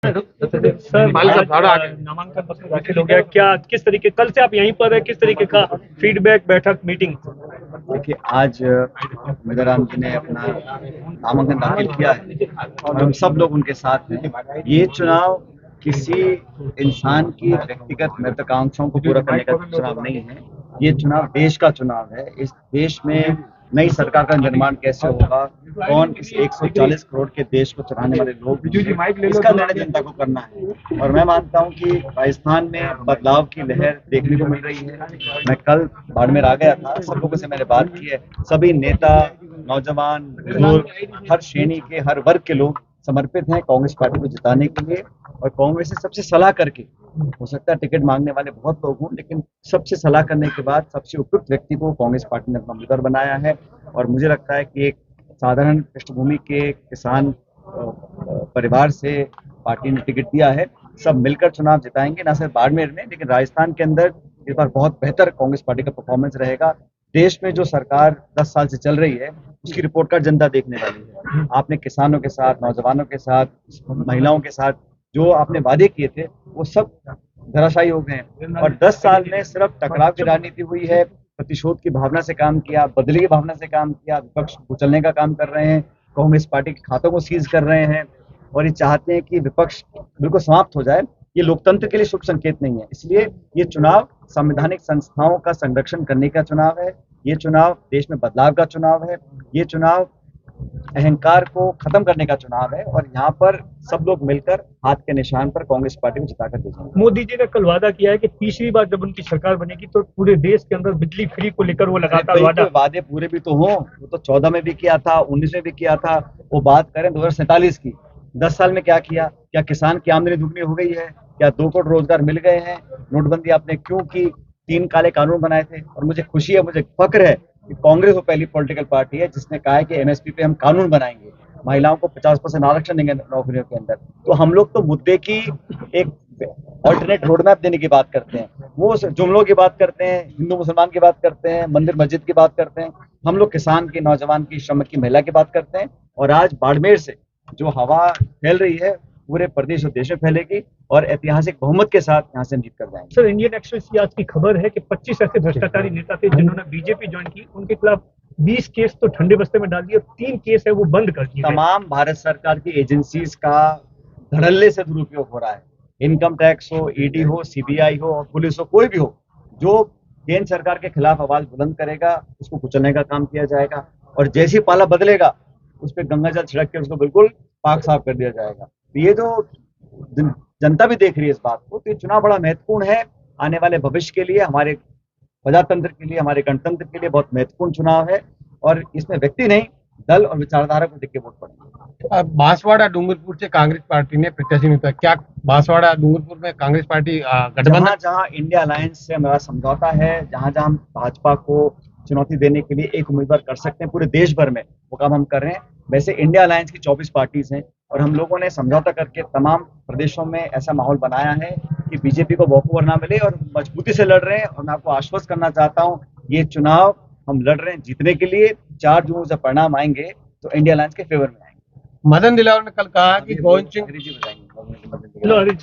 Sir नामांकन पत्र दाखिल हो गया, क्या किस तरीके कल से आप यहीं पर है, किस तरीके का फीडबैक बैठक मीटिंग? देखिए, आज मिदराम जी ने अपना नामांकन दाखिल किया है और हम सब लोग उनके साथ हैं। ये चुनाव किसी इंसान की व्यक्तिगत महत्वाकांक्षाओं को पूरा करने का चुनाव नहीं है। ये चुनाव देश का चुनाव है। इस देश में नई सरकार का निर्माण कैसे होगा, कौन इस 140 करोड़ के देश को चलाने वाले लोग, इसका निर्णय जनता को करना है। और मैं मानता हूं कि राजस्थान में बदलाव की लहर देखने को मिल रही है। मैं कल बाड़मेर आ गया था, सब लोगों से मैंने बात की है। सभी नेता, नौजवान, बुजुर्ग, हर श्रेणी के, हर वर्ग के लोग समर्पित हैं कांग्रेस पार्टी को जिताने के लिए। और कांग्रेस से सबसे सलाह करके, हो सकता है टिकट मांगने वाले बहुत लोग हों, लेकिन सबसे सलाह करने के बाद सबसे उपयुक्त व्यक्ति को कांग्रेस पार्टी ने अपना उम्मीदवार बनाया है। और मुझे लगता है कि एक साधारण पृष्ठभूमि के किसान परिवार से पार्टी ने टिकट दिया है। सब मिलकर चुनाव जिताएंगे, ना सिर्फ बाड़मेर में लेकिन राजस्थान के अंदर इस बार बहुत बेहतर कांग्रेस पार्टी का परफॉर्मेंस रहेगा। देश में जो सरकार 10 साल से चल रही है, उसकी रिपोर्ट कार्ड जनता देखने वाली है। आपने किसानों के साथ, नौजवानों के साथ, महिलाओं के साथ जो आपने वादे किए थे, वो सब धराशायी हो गए हैं। और 10 साल में सिर्फ टकराव की राजनीति हुई है, प्रतिशोध की भावना से काम किया, बदले की भावना से काम किया, विपक्ष कुचलने का काम कर रहे हैं, कांग्रेस पार्टी के खातों को सीज कर रहे हैं और ये चाहते हैं कि विपक्ष बिल्कुल समाप्त हो जाए। ये लोकतंत्र के लिए शुभ संकेत नहीं है। इसलिए ये चुनाव संवैधानिक संस्थाओं का संरक्षण करने का चुनाव है। ये चुनाव देश में बदलाव का चुनाव है। ये चुनाव अहंकार को खत्म करने का चुनाव है और यहाँ पर सब लोग मिलकर हाथ के निशान पर कांग्रेस पार्टी को जिताकर भेजेंगे। मोदी जी ने कल वादा किया है कि तीसरी बार जब उनकी सरकार बनेगी तो पूरे देश के अंदर बिजली फ्री को लेकर वो लगातार वादे पूरे भी तो हों। वो तो 14 में भी किया था, 19 में भी किया था। वो बात करें 2047 की, 10 साल में क्या किया? क्या किसान की आमदनी दुगनी हो गई है? क्या 2 करोड़ रोजगार मिल गए हैं? नोटबंदी आपने क्यों की? 3 काले कानून बनाए थे। और मुझे खुशी है, मुझे फक्र है कि कांग्रेस वो पहली पॉलिटिकल पार्टी है जिसने कहा है कि एमएसपी पे हम कानून बनाएंगे, महिलाओं को 50% आरक्षण देंगे नौकरियों के अंदर। तो हम लोग तो मुद्दे की एक ऑल्टरनेट रोड मैप देने की बात करते हैं, वो जुमलों की बात करते हैं, हिंदू मुसलमान की बात करते हैं, मंदिर मस्जिद की बात करते हैं। हम लोग किसान की, नौजवान की, श्रमिक की, महिला की बात करते हैं। और आज बाड़मेर से जो हवा फैल रही है पूरे प्रदेश और देश में फैलेगी और ऐतिहासिक बहुमत के साथ यहाँ से जीत कर जाएंगे। सर, इंडियन एक्सप्रेस की आज की खबर है कि 25 ऐसे भ्रष्टाचारी नेता थे जिन्होंने बीजेपी ज्वाइन की, उनके खिलाफ 20 केस तो ठंडे बस्ते में डाल दिए और 3 केस है वो बंद कर दिए। तमाम भारत सरकार की एजेंसीज का धड़ल्ले से दुरुपयोग हो रहा है। इनकम टैक्स हो, ईडी हो, सीबीआई हो और पुलिस हो, कोई भी हो, जो केंद्र सरकार के खिलाफ आवाज बुलंद करेगा उसको कुचलने का काम किया जाएगा। और जैसी पाला बदलेगा उस पर गंगा जल छिड़क के उसको बिल्कुल पाक साफ कर दिया जाएगा। तो ये जो जनता भी देख रही है इस बात को, तो ये चुनाव बड़ा महत्वपूर्ण है आने वाले भविष्य के लिए, हमारे प्रजातंत्र के लिए, हमारे गणतंत्र के लिए बहुत महत्वपूर्ण चुनाव है। और इसमें व्यक्ति नहीं, दल और विचारधारा को देख के वोट पड़ेगा। बांसवाड़ा डूंगरपुर से कांग्रेस पार्टी ने प्रत्याशी नियुक्त, क्या बांसवाड़ा डूंगरपुर में कांग्रेस पार्टी गठबंधन? जहां इंडिया अलायंस से हमारा समझौता है, जहां जहां हम भाजपा को चुनौती देने के लिए एक उम्मीदवार कर सकते हैं पूरे देश भर में, वो काम हम कर रहे हैं। वैसे इंडिया अलायंस की 24 पार्टीज हैं और हम लोगों ने समझौता करके तमाम प्रदेशों में ऐसा माहौल बनाया है कि बीजेपी को वॉकओवर ना मिले और मजबूती से लड़ रहे हैं। और मैं आपको आश्वस्त करना चाहता हूँ, ये चुनाव हम लड़ रहे हैं जीतने के लिए। 4 जून से परिणाम आएंगे तो इंडिया अलायंस के फेवर में आएंगे। मदन दिलावर ने कल कहा कि गोविंद सिंह जी बताएंगे।